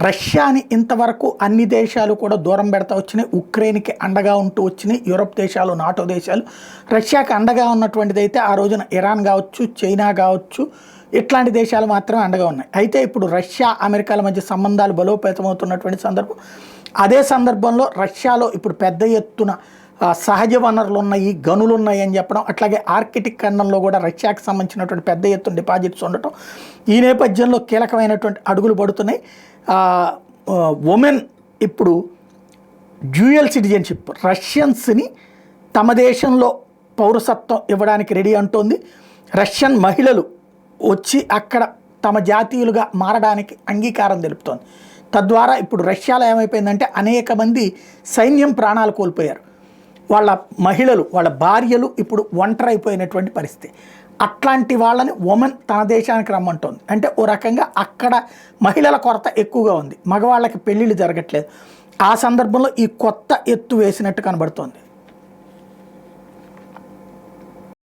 రష్యాని ఇంతవరకు అన్ని దేశాలు కూడా దూరం పెడతా వచ్చినాయి. ఉక్రెయిన్కి అండగా ఉంటూ వచ్చినాయి యూరోప్ దేశాలు, నాటో దేశాలు. రష్యాకి అండగా ఉన్నటువంటిది అయితే ఆ రోజున ఇరాన్ కావచ్చు, చైనా కావచ్చు, ఇట్లాంటి దేశాలు మాత్రమే అండగా ఉన్నాయి. అయితే ఇప్పుడు రష్యా అమెరికాల మధ్య సంబంధాలు బలోపేతమవుతున్నటువంటి సందర్భం. అదే సందర్భంలో రష్యాలో ఇప్పుడు పెద్ద ఎత్తున సహజ వనరులు ఉన్నాయి, గనులు ఉన్నాయి అని చెప్పడం, అట్లాగే ఆర్కిటిక్ ఖండంలో కూడా రష్యాకి సంబంధించినటువంటి పెద్ద ఎత్తున డిపాజిట్స్ ఉండటం, ఈ నేపథ్యంలో కీలకమైనటువంటి అడుగులు పడుతున్నాయి. ఉమెన్ ఇప్పుడు డ్యూయల్ సిటిజన్షిప్, రష్యన్స్ని తమ దేశంలో పౌరసత్వం ఇవ్వడానికి రెడీ అంటోంది. రష్యన్ మహిళలు వచ్చి అక్కడ తమ జాతీయులుగా మారడానికి అంగీకారం తెలుపుతోంది. తద్వారా ఇప్పుడు రష్యాలో ఏమైపోయిందంటే అనేక మంది సైన్యం ప్రాణాలు కోల్పోయారు. వాళ్ళ మహిళలు, వాళ్ళ భార్యలు ఇప్పుడు ఒంటరైపోయినటువంటి పరిస్థితి. అట్లాంటి వాళ్ళని ఉమెన్ తన దేశానికి రమ్మంటోంది. అంటే ఓ రకంగా అక్కడ మహిళల కొరత ఎక్కువగా ఉంది, మగవాళ్ళకి పెళ్ళిళ్ళు జరగట్లేదు. ఆ సందర్భంలో ఈ కొత్త ఎత్తు వేసినట్టు కనబడుతోంది.